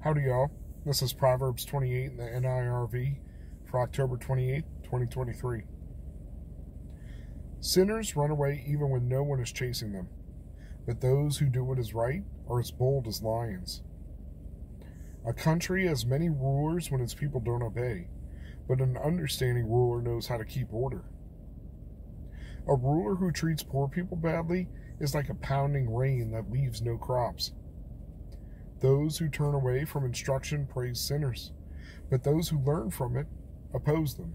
Howdy, y'all. This is Proverbs 28 in the NIRV for October 28, 2023. Sinners run away even when no one is chasing them, but those who do what is right are as bold as lions. A country has many rulers when its people don't obey, but an understanding ruler knows how to keep order. A ruler who treats poor people badly is like a pounding rain that leaves no crops. Those who turn away from instruction praise sinners, but those who learn from it oppose them.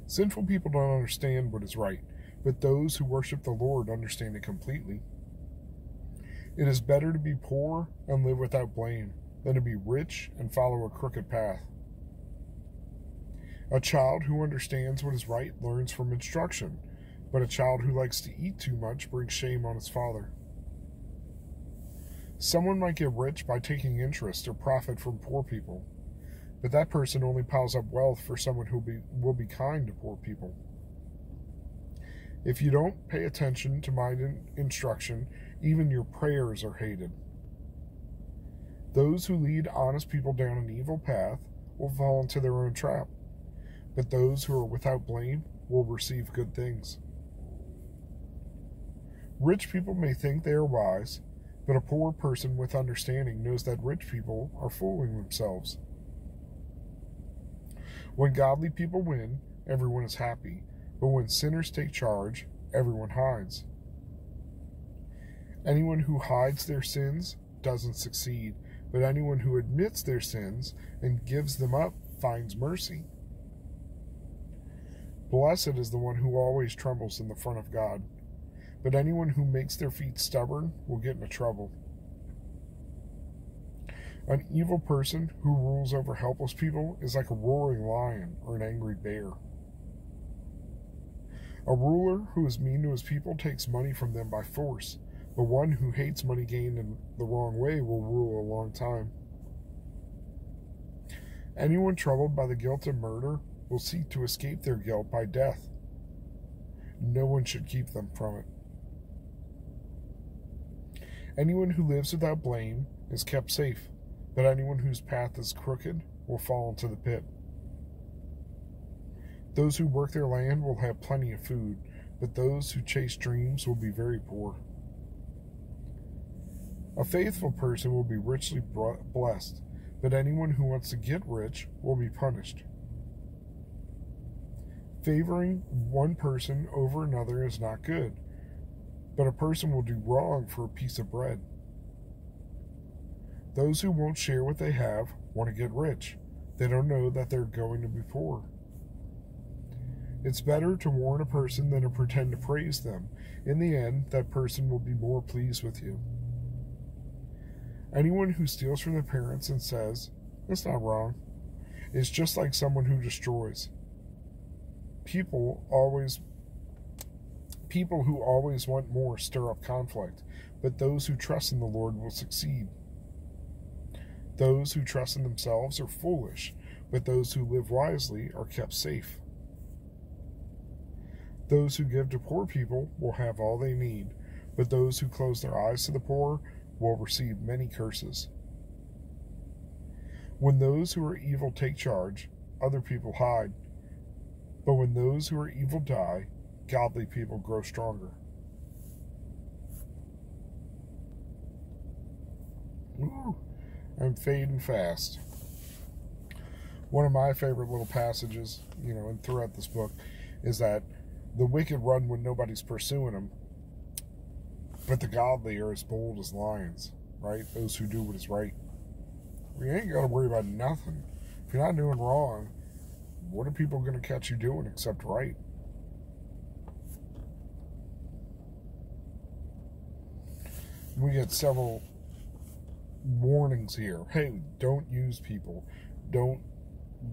Sinful people don't understand what is right, but those who worship the Lord understand it completely. It is better to be poor and live without blame than to be rich and follow a crooked path. A child who understands what is right learns from instruction, but a child who likes to eat too much brings shame on his father. Someone might get rich by taking interest or profit from poor people, but that person only piles up wealth for someone who will be kind to poor people. If you don't pay attention to my instruction, even your prayers are hated. Those who lead honest people down an evil path will fall into their own trap, but those who are without blame will receive good things. Rich people may think they are wise, but a poor person with understanding knows that rich people are fooling themselves. When godly people win, everyone is happy, but when sinners take charge, everyone hides. Anyone who hides their sins doesn't succeed, but anyone who admits their sins and gives them up finds mercy. Blessed is the one who always trembles in the front of God, but anyone who makes their feet stubborn will get into trouble. An evil person who rules over helpless people is like a roaring lion or an angry bear. A ruler who is mean to his people takes money from them by force, but one who hates money gained in the wrong way will rule a long time. Anyone troubled by the guilt of murder will seek to escape their guilt by death. No one should keep them from it. Anyone who lives without blame is kept safe, but anyone whose path is crooked will fall into the pit. Those who work their land will have plenty of food, but those who chase dreams will be very poor. A faithful person will be richly blessed, but anyone who wants to get rich will be punished. Favoring one person over another is not good, but a person will do wrong for a piece of bread. Those who won't share what they have want to get rich. They don't know that they're going to be poor. It's better to warn a person than to pretend to praise them. In the end, that person will be more pleased with you. Anyone who steals from their parents and says, "It's not wrong," is just like someone who destroys. People who always want more stir up conflict, but those who trust in the Lord will succeed. Those who trust in themselves are foolish, but those who live wisely are kept safe. Those who give to poor people will have all they need, but those who close their eyes to the poor will receive many curses. When those who are evil take charge, other people hide, but when those who are evil die, godly people grow stronger. Ooh, I'm fading fast. One of my favorite little passages, and throughout this book, is that the wicked run when nobody's pursuing them, but the godly are as bold as lions, right? Those who do what is right. You ain't got to worry about nothing. If you're not doing wrong, what are people going to catch you doing except right? We get several warnings here. Hey, don't use people. Don't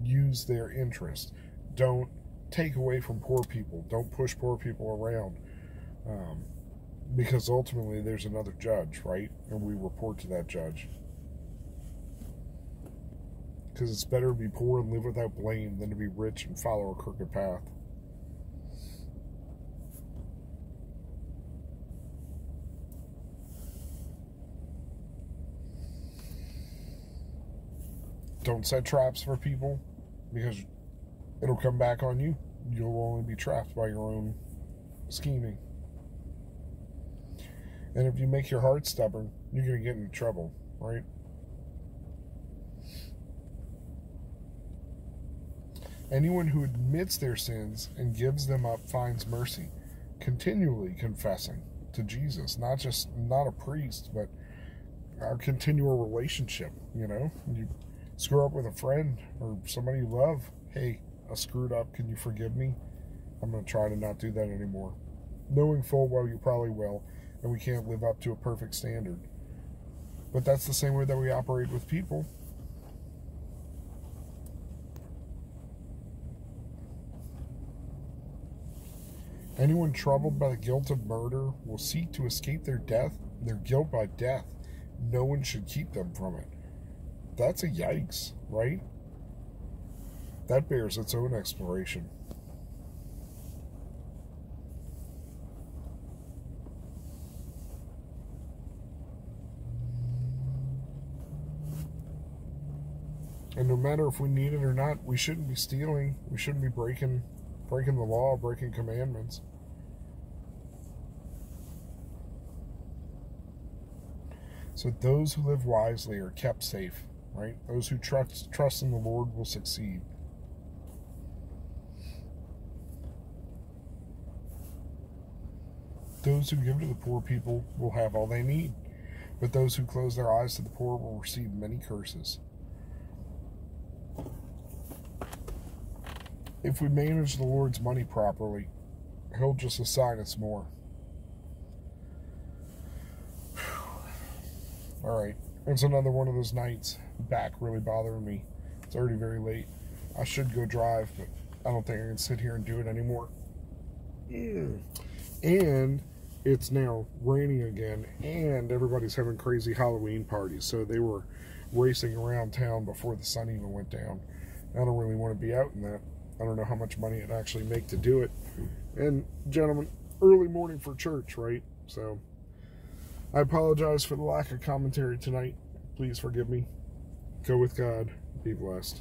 use their interest. Don't take away from poor people. Don't push poor people around. Because ultimately there's another judge, right? And we report to that judge. Because it's better to be poor and live without blame than to be rich and follow a crooked path. Don't set traps for people, because it'll come back on you. You'll only be trapped by your own scheming. And if you make your heart stubborn, you're going to get in trouble, right? Anyone who admits their sins and gives them up finds mercy, continually confessing to Jesus, not a priest, but our continual relationship. You screw up with a friend or somebody you love. Hey, I screwed up. Can you forgive me? I'm going to try to not do that anymore. Knowing full well you probably will, and we can't live up to a perfect standard. But that's the same way that we operate with people. Anyone troubled by the guilt of murder will seek to escape their guilt by death. No one should keep them from it. That's a yikes, right? That bears its own exploration. And no matter if we need it or not, we shouldn't be stealing. We shouldn't be breaking the law, breaking commandments. So those who live wisely are kept safe, right? Those who trust in the Lord will succeed. Those who give to the poor people will have all they need, but those who close their eyes to the poor will receive many curses. If we manage the Lord's money properly, He'll just assign us more. Alright, it's another one of those nights. Back really bothering me. It's already very late. I should go drive, but I don't think I can sit here and do it anymore. And it's now raining again, and everybody's having crazy Halloween parties, so they were racing around town before the sun even went down. I don't really want to be out in that. I don't know how much money it'd actually make to do it. And, gentlemen, early morning for church, right? So, I apologize for the lack of commentary tonight. Please forgive me. Go with God. Be blessed.